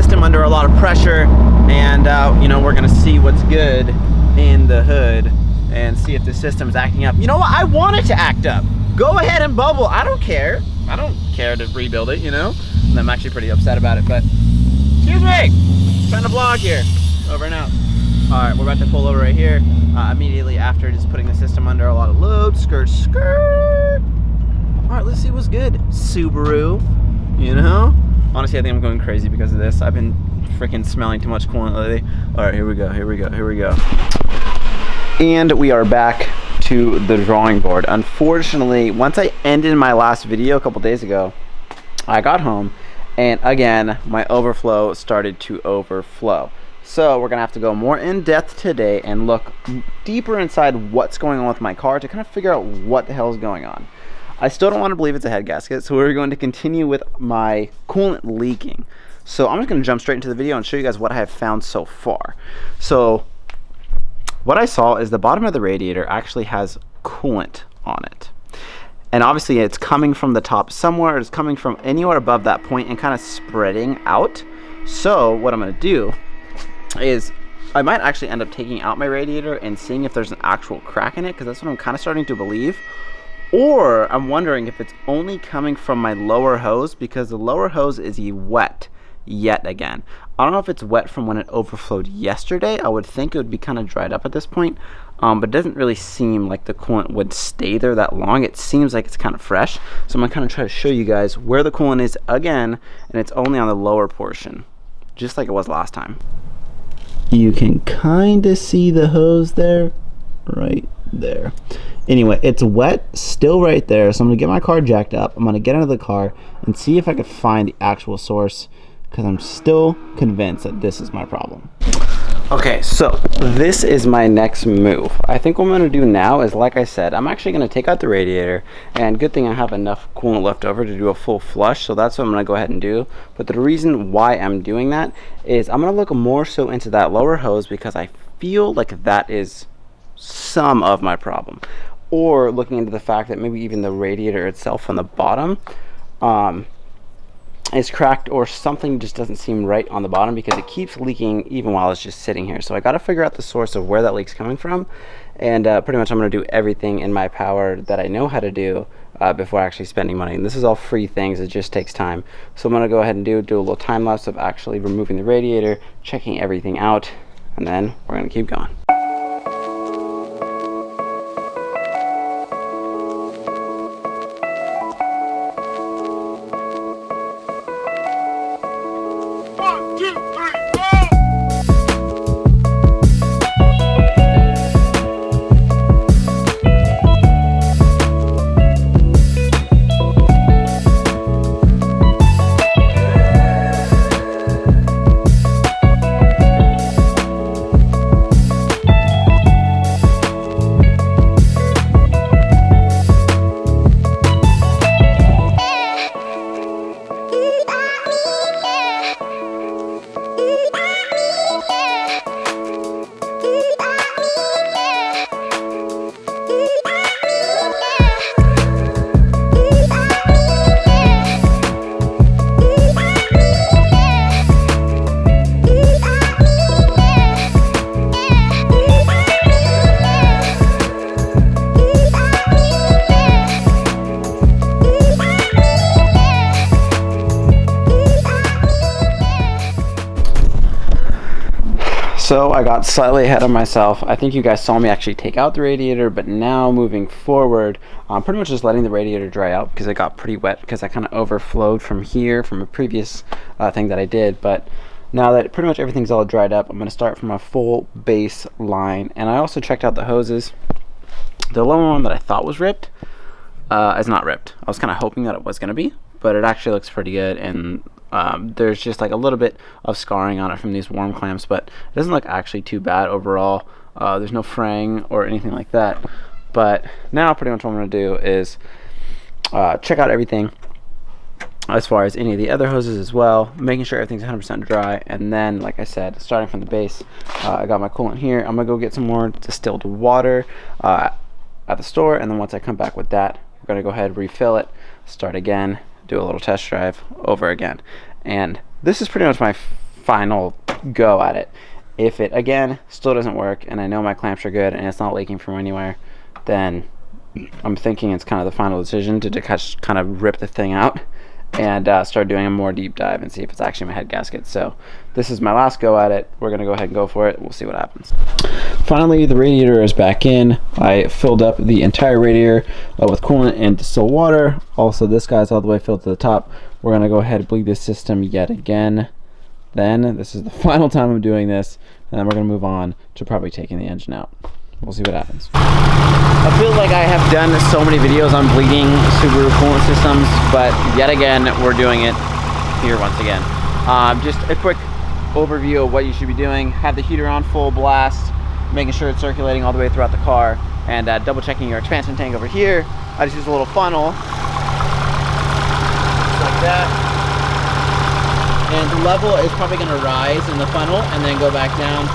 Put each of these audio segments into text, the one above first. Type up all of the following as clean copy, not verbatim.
system under a lot of pressure, and you know, we're gonna see what's good in the hood and see if the system's acting up. You know what? I want it to act up. Go ahead and bubble. I don't care. I don't care to rebuild it, you know? And I'm actually pretty upset about it, but excuse me. Trying to vlog here. Over and out. All right, we're about to pull over right here. Immediately after just putting the system under a lot of load. Skirt, skirt. All right, let's see what's good. Subaru, you know? Honestly, I think I'm going crazy because of this. I've been freaking smelling too much coolant lately. All right, here we go, here we go, here we go. And we are back to the drawing board. Unfortunately, once I ended my last video a couple days ago, I got home and again, my overflow started to overflow. So we're gonna have to go more in depth today and look deeper inside what's going on with my car to kind of figure out what the hell is going on. I still don't want to believe it's a head gasket, so we're going to continue with my coolant leaking. So I'm just gonna jump straight into the video and show you guys what I have found so far. So what I saw is the bottom of the radiator actually has coolant on it. And obviously it's coming from the top somewhere, it's coming from anywhere above that point and kind of spreading out. So what I'm gonna do is I might actually end up taking out my radiator and seeing if there's an actual crack in it, because that's what I'm kind of starting to believe. Or I'm wondering if it's only coming from my lower hose, because the lower hose is wet yet again. I don't know if it's wet from when it overflowed yesterday. I would think it would be kind of dried up at this point, but it doesn't really seem like the coolant would stay there that long. It seems like it's kind of fresh. So I'm gonna kind of try to show you guys where the coolant is again, and it's only on the lower portion, just like it was last time. You can kind of see the hose there, right there. Anyway, it's wet still right there, so I'm gonna get my car jacked up. I'm gonna get out of the car and see if I can find the actual source, because I'm still convinced that this is my problem. Okay, so this is my next move. I think what I'm gonna do now is, like I said, I'm actually gonna take out the radiator, and good thing I have enough coolant left over to do a full flush, so that's what I'm gonna go ahead and do. But the reason why I'm doing that is I'm gonna look more so into that lower hose, because I feel like that is some of my problem. Or looking into the fact that maybe even the radiator itself on the bottom is cracked, or something just doesn't seem right on the bottom, because it keeps leaking even while it's just sitting here. So I got to figure out the source of where that leak's coming from, and pretty much I'm going to do everything in my power that I know how to do before actually spending money. And this is all free things, it just takes time. So I'm going to go ahead and do a little time lapse of actually removing the radiator, checking everything out, and then we're going to keep going. So I got slightly ahead of myself. I think you guys saw me actually take out the radiator, but now moving forward, I'm pretty much just letting the radiator dry out, because it got pretty wet, because I kind of overflowed from here from a previous thing that I did. But now that pretty much everything's all dried up, I'm going to start from a full base line. And I also checked out the hoses. The lower one that I thought was ripped is not ripped. I was kind of hoping that it was going to be, but it actually looks pretty good. And there's just like a little bit of scarring on it from these worm clamps, but it doesn't look actually too bad overall. There's no fraying or anything like that. But now pretty much what I'm going to do is check out everything as far as any of the other hoses as well, making sure everything's 100% dry. And then, like I said, starting from the base, I got my coolant here. I'm going to go get some more distilled water at the store, and then once I come back with that, we're going to go ahead, refill it, start again, do a little test drive over again. And this is pretty much my final go at it. If it, again, still doesn't work, and I know my clamps are good and it's not leaking from anywhere, then I'm thinking it's kind of the final decision to kind of rip the thing out and start doing a more deep dive and see if it's actually my head gasket. So this is my last go at it. We're gonna go ahead and go for it. We'll see what happens. Finally, the radiator is back in. I filled up the entire radiator with coolant and distilled water. Also, this guy's all the way filled to the top. We're gonna go ahead and bleed this system yet again. Then this is the final time I'm doing this, and then we're gonna move on to probably taking the engine out. We'll see what happens. I feel like I have done so many videos on bleeding Subaru coolant systems, but yet again, we're doing it here once again. Just a quick overview of what you should be doing. Have the heater on full blast, making sure it's circulating all the way throughout the car, and double checking your expansion tank over here. I just use a little funnel, just like that. And the level is probably gonna rise in the funnel and then go back down.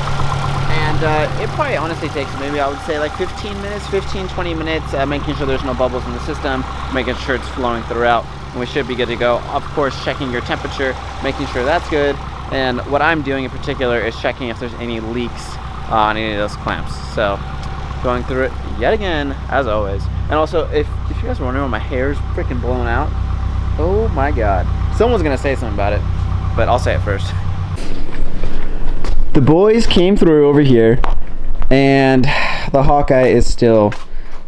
And it probably honestly takes maybe, I would say, like 15 minutes, 15-20 minutes, making sure there's no bubbles in the system, making sure it's flowing throughout, and we should be good to go. Of course, checking your temperature, making sure that's good. And what I'm doing in particular is checking if there's any leaks on any of those clamps. So going through it yet again, as always. And also, if you guys are wondering why my hair is freaking blown out, oh my God. Someone's gonna say something about it, but I'll say it first. The boys came through over here, and the Hawkeye is still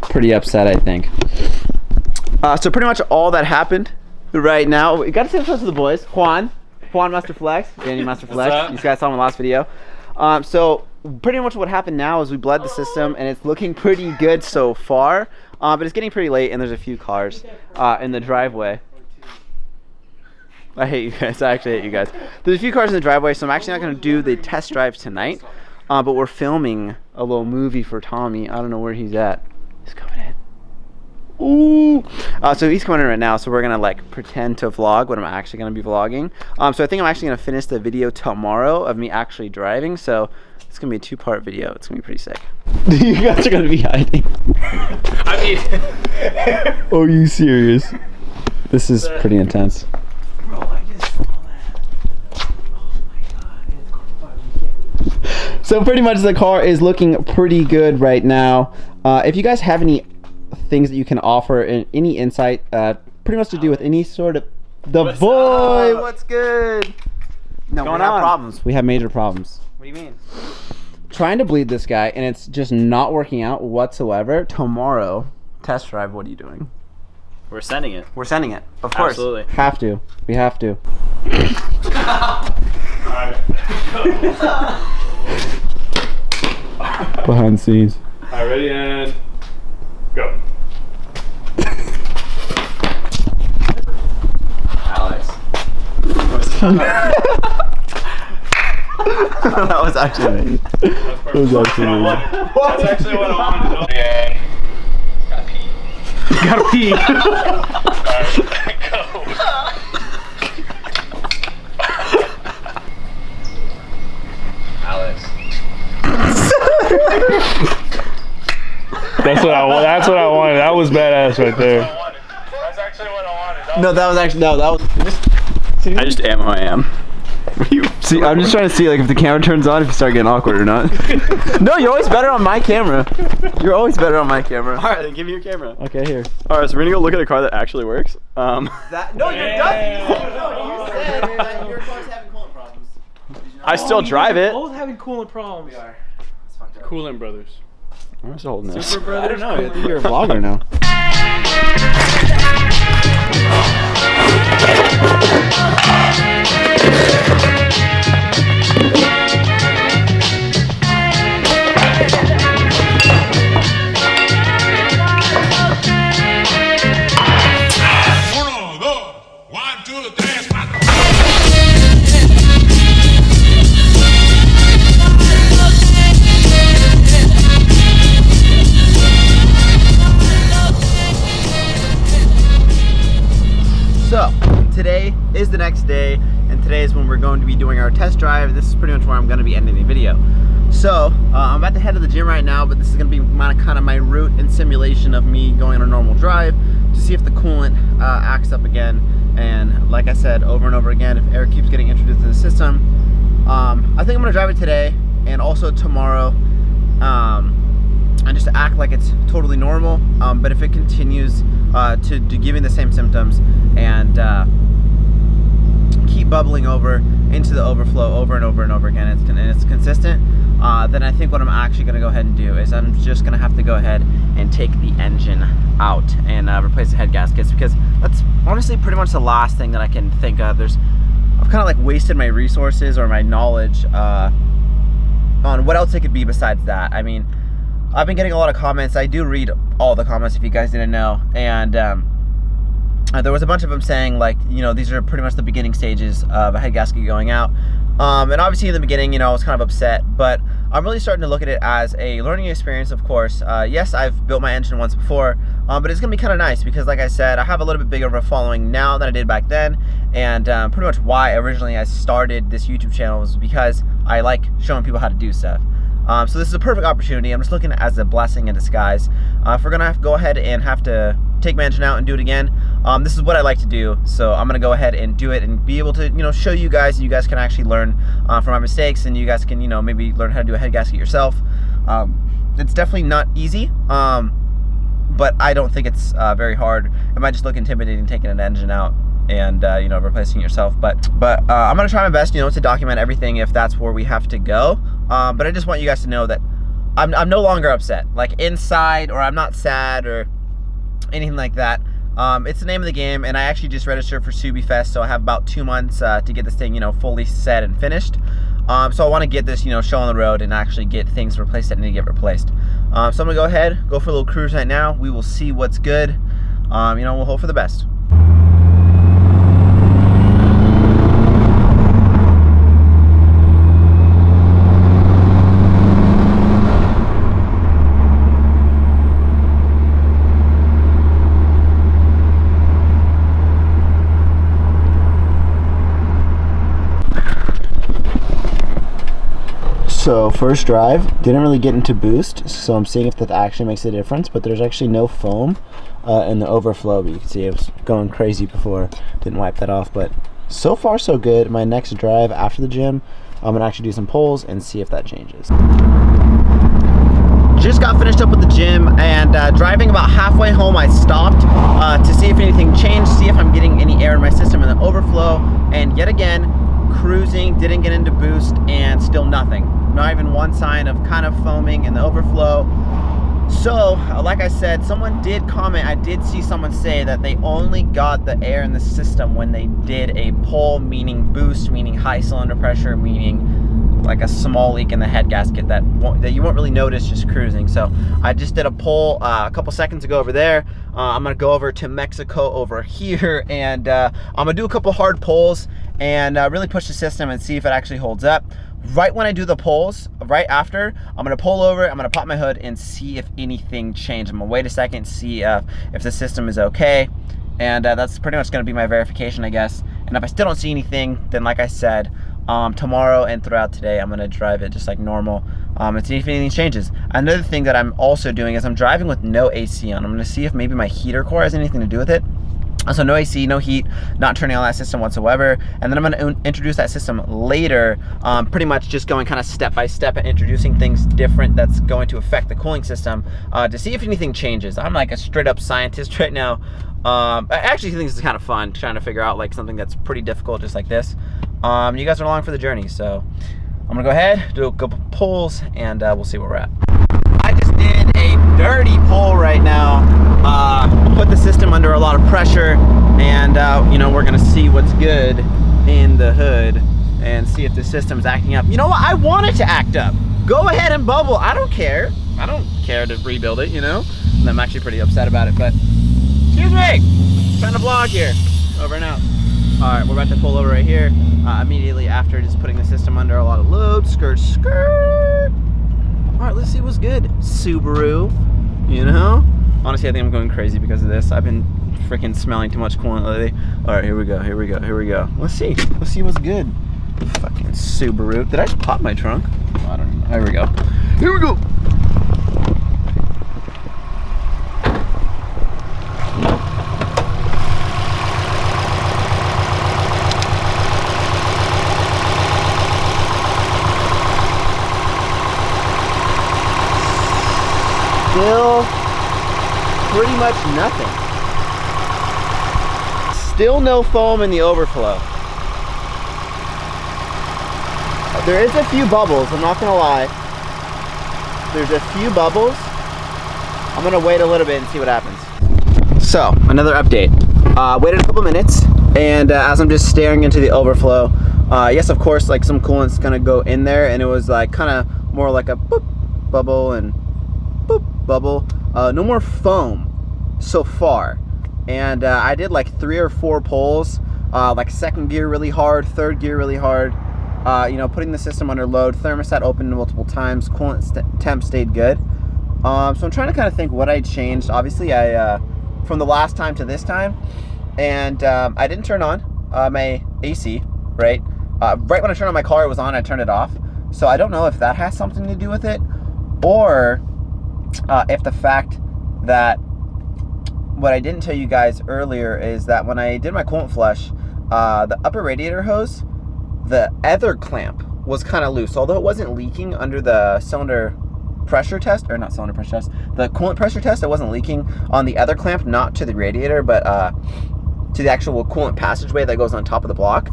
pretty upset, I think. So pretty much all that happened right now. We got to say what's up to the boys. Juan Master Flex, Danny Master Flex. You guys saw in the last video. So pretty much what happened now is we bled the system, and it's looking pretty good so far. But it's getting pretty late, and there's a few cars in the driveway. I hate you guys. I actually hate you guys. There's a few cars in the driveway, so I'm actually not going to do the test drive tonight. But we're filming a little movie for Tommy. I don't know where he's at. He's coming in. Ooh. So he's coming in right now, so we're going to like pretend to vlog what I'm actually going to be vlogging. So I think I'm actually going to finish the video tomorrow of me actually driving. So it's going to be a 2-part video. It's going to be pretty sick. You guys are going to be hiding. I mean... Are you serious? This is pretty intense. Bro, I just saw that. Oh my God. So pretty much the car is looking pretty good right now. If you guys have any things that you can offer, any insight, pretty much to do with any sort of... What's boy, up? What's good? No, we have problems. We have major problems. What do you mean? Trying to bleed this guy, and it's just not working out whatsoever. Tomorrow, test drive, what are you doing? We're sending it. We're sending it. Of course. Absolutely. Have to. We have to. Behind the scenes. Alright, ready and go. Alex. That was actually amazing. That was actually amazing. That's actually what I wanted to know. And gotta pee. Alright, go. Alex. That's what I wanted. That was badass right there. That's actually what I wanted. No, that was actually that was. I just am who I am. See, I'm just trying to see like if the camera turns on, if you start getting awkward or not. No, you're always better on my camera. You're always better on my camera. All right, then give me your camera. Okay, here. All right, so we're gonna go look at a car that actually works. No, you doesn't. No, you said that your car's having coolant problems. I still drive it. Both having coolant problems. We are. Coolant brothers. Where's holding this? Super brothers. I don't know. I think you're a vlogger now. So, today is the next day, and today is when we're going to be doing our test drive. This is pretty much where I'm going to be ending the video. So, I'm about to head to the gym right now, but this is going to be kind of my route and simulation of me going on a normal drive to see if the coolant acts up again. And like I said over and over again, if air keeps getting introduced to the system, I think I'm gonna drive it today and also tomorrow, and just act like it's totally normal. But if it continues to give me the same symptoms and keep bubbling over into the overflow over and over and over again, and it's consistent, then I think what I'm actually going to go ahead and do is I'm just going to have to go ahead and take the engine out and replace the head gaskets, because that's honestly pretty much the last thing that I can think of. I've kind of like wasted my resources or my knowledge on what else it could be besides that. I mean, I've been getting a lot of comments. I do read all the comments if you guys didn't know, and there was a bunch of them saying, like, you know, these are pretty much the beginning stages of a head gasket going out. And obviously in the beginning, you know, I was kind of upset, but I'm really starting to look at it as a learning experience, of course. Yes, I've built my engine once before, but it's gonna be kind of nice because, like I said, I have a little bit bigger of a following now than I did back then. And pretty much why originally I started this YouTube channel was because I like showing people how to do stuff. So this is a perfect opportunity. I'm just looking at it as a blessing in disguise. If we're gonna have to go ahead and have to take my engine out and do it again, this is what I like to do. So I'm gonna go ahead and do it and be able to, you know, show you guys. You guys can actually learn from my mistakes, and you guys can, you know, maybe learn how to do a head gasket yourself. It's definitely not easy, but I don't think it's very hard. It might just look intimidating taking an engine out and you know, replacing it yourself, but I'm gonna try my best, you know, to document everything if that's where we have to go. But I just want you guys to know that I'm no longer upset, like inside, or I'm not sad or anything like that. It's the name of the game, and I actually just registered for SubiFest, so I have about 2 months to get this thing, you know, fully set and finished. So I want to get this, you know, show on the road and actually get things replaced that need to get replaced. So I'm gonna go ahead, go for a little cruise right now. We will see what's good. You know, we'll hope for the best. So first drive, didn't really get into boost, so I'm seeing if that actually makes a difference, but there's actually no foam in the overflow. But you can see it was going crazy before, didn't wipe that off, but so far so good. My next drive after the gym, I'm gonna actually do some pulls and see if that changes. Just got finished up with the gym, and driving about halfway home I stopped to see if anything changed, see if I'm getting any air in my system in the overflow, and yet again, cruising, didn't get into boost, and still nothing. Not even one sign of kind of foaming in the overflow. So, like I said, someone did comment, I did see someone say that they only got the air in the system when they did a pull, meaning boost, meaning high cylinder pressure, meaning like a small leak in the head gasket that you won't really notice just cruising. So I just did a pull a couple seconds ago over there. I'm gonna go over to Mexico over here, and I'm gonna do a couple hard pulls and really push the system and see if it actually holds up. Right when I do the pulls, right after, I'm gonna pull over, I'm gonna pop my hood and see if anything changed. I'm gonna wait a second, see if the system is okay. And that's pretty much gonna be my verification, I guess. And if I still don't see anything, then like I said, tomorrow and throughout today, I'm gonna drive it just like normal and see if anything changes. Another thing that I'm also doing is I'm driving with no AC on. I'm gonna see if maybe my heater core has anything to do with it. So no AC, no heat, not turning on that system whatsoever. And then I'm gonna introduce that system later, pretty much just going kind of step by step and introducing things different that's going to affect the cooling system to see if anything changes. I'm like a straight up scientist right now. I actually think this is kind of fun, trying to figure out like something that's pretty difficult just like this. You guys are along for the journey, so I'm gonna go ahead, do a couple pulls, and we'll see where we're at. I just did a dirty pull right now. Put the system under a lot of pressure, and you know, we're gonna see what's good in the hood and see if the system's acting up. You know what? I want it to act up. Go ahead and bubble. I don't care. I don't care to rebuild it, you know? And I'm actually pretty upset about it, but excuse me. Trying to vlog here. Over and out. All right, we're about to pull over right here. Immediately after just putting the system under a lot of load. Skirt, skirt. All right, let's see what's good. Subaru, you know? Honestly, I think I'm going crazy because of this. I've been freaking smelling too much coolant lately. All right, here we go, here we go, here we go. Let's see what's good. Fucking Subaru. Did I just pop my trunk? Oh, I don't know. Here we go. Here we go. pretty much nothing. Still no foam in the overflow. There is a few bubbles, I'm not gonna lie. There's a few bubbles. I'm gonna wait a little bit and see what happens. So, another update. Waited a couple minutes, and as I'm just staring into the overflow, yes, of course, like some coolant's gonna go in there, and it was like kind of more like a boop bubble and boop bubble. No more foam so far. And I did like 3 or 4 pulls, like second gear really hard, third gear really hard, you know, putting the system under load, thermostat opened multiple times, coolant temp stayed good. So I'm trying to kind of think what I changed. Obviously, I from the last time to this time, and I didn't turn on my AC, right? Right when I turned on my car, it was on, I turned it off. So I don't know if that has something to do with it, or if the fact that what I didn't tell you guys earlier is that when I did my coolant flush, the upper radiator hose, the ether clamp was kind of loose. Although it wasn't leaking under the cylinder pressure test, or not cylinder pressure test, the coolant pressure test, it wasn't leaking on the ether clamp, not to the radiator, but to the actual coolant passageway that goes on top of the block.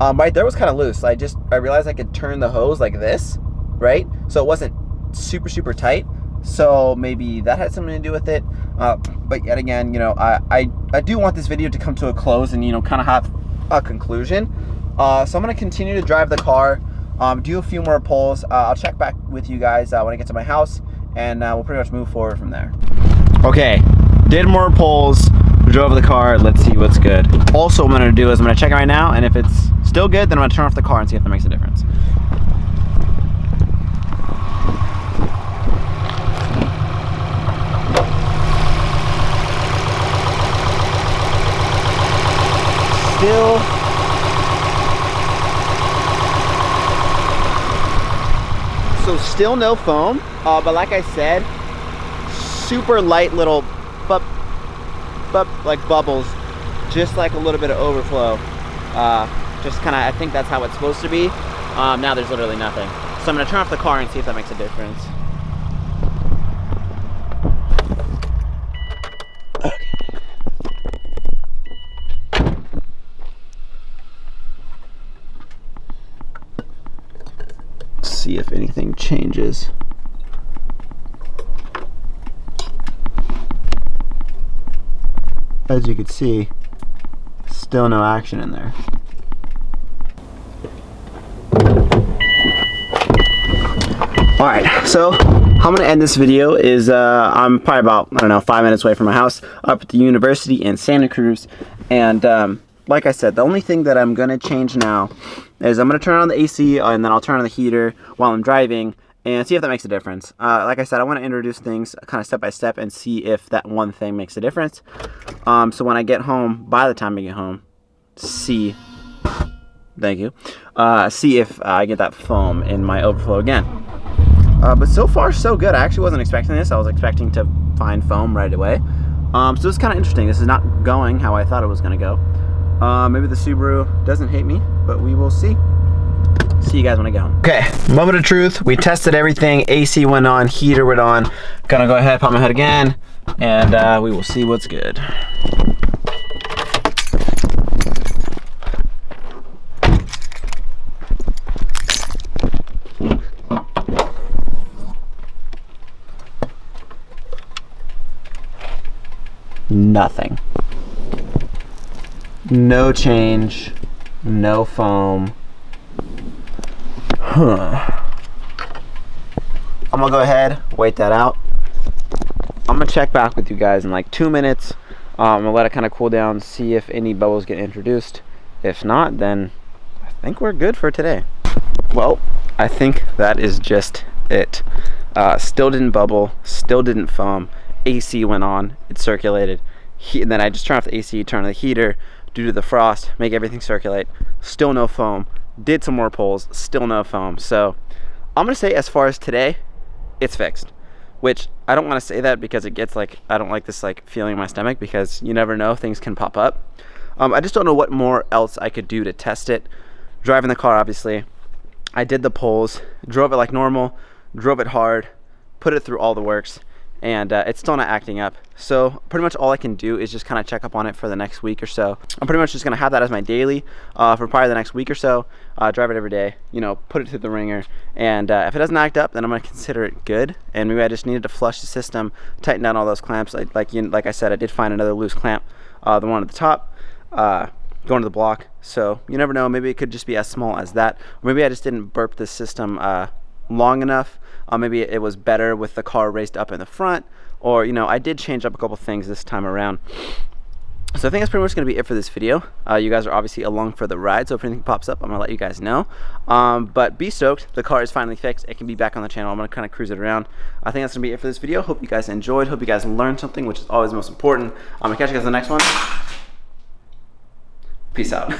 Right there was kind of loose. I realized I could turn the hose like this, right? So it wasn't super tight. So maybe that had something to do with it. But yet again, you know, I do want this video to come to a close and, you know, kind of have a conclusion. So I'm going to continue to drive the car, do a few more pulls. I'll check back with you guys when I get to my house, and we'll pretty much move forward from there. Okay, did more pulls, drove the car. Let's see what's good. Also, what I'm going to do is I'm going to check it right now, and if it's still good, then I'm going to turn off the car and see if that makes a difference. Still no foam, but like I said, super light little like bubbles, just like a little bit of overflow. Just kind of, I think that's how it's supposed to be. Now there's literally nothing. So I'm gonna turn off the car and see if that makes a difference. See if anything changes. As you can see, still no action in there. Alright, so how I'm gonna end this video is I'm probably about, I don't know, 5 minutes away from my house up at the university in Santa Cruz, and like I said, the only thing that I'm gonna change now is I'm gonna turn on the AC and then I'll turn on the heater while I'm driving and see if that makes a difference. Like I said, I want to introduce things kind of step by step and see if that one thing makes a difference. So when I get home, by the time I get home, see if I get that foam in my overflow again. But so far so good. I actually wasn't expecting this. I was expecting to find foam right away. So it's kind of interesting. This is not going how I thought it was gonna go. Maybe the Subaru doesn't hate me, but we will see. See you guys when I get home. Okay, moment of truth. We tested everything. AC went on, heater went on. Gonna go ahead, pop my hood again, and we will see what's good. Nothing. No change, no foam. I'm gonna go ahead, wait that out. I'm gonna check back with you guys in like 2 minutes. I'm gonna let it kind of cool down, see if any bubbles get introduced. If not, then I think we're good for today. Well, I think that is just it. Still didn't bubble, still didn't foam. AC went on, it circulated. And then I just turned off the AC, turned on the heater due to the frost, make everything circulate. Still no foam. Did some more pulls, still no foam. So I'm gonna say as far as today, it's fixed. Which I don't want to say that because it gets like, I don't like this like feeling in my stomach because you never know, things can pop up. I just don't know what more else I could do to test it. Driving the car, obviously. I did the pulls, drove it like normal, drove it hard, put it through all the works, and it's still not acting up. So pretty much all I can do is just kind of check up on it for the next week or so. I'm pretty much just gonna have that as my daily for probably the next week or so. Drive it every day, you know, put it through the ringer, and if it doesn't act up, then I'm gonna consider it good. And maybe I just needed to flush the system, tighten down all those clamps. Like I said, I did find another loose clamp, the one at the top, going to the block. So you never know, maybe it could just be as small as that, or maybe I just didn't burp the system long enough. Maybe it was better with the car raised up in the front, or you know, I did change up a couple things this time around. So I think that's pretty much going to be it for this video. You guys are obviously along for the ride, so if anything pops up, I'm going to let you guys know. But be stoked, the car is finally fixed. It can be back on the channel. I'm going to kind of cruise it around. I think that's going to be it for this video. Hope you guys enjoyed. Hope you guys learned something, which is always most important. I'm going to catch you guys in the next one. Peace out.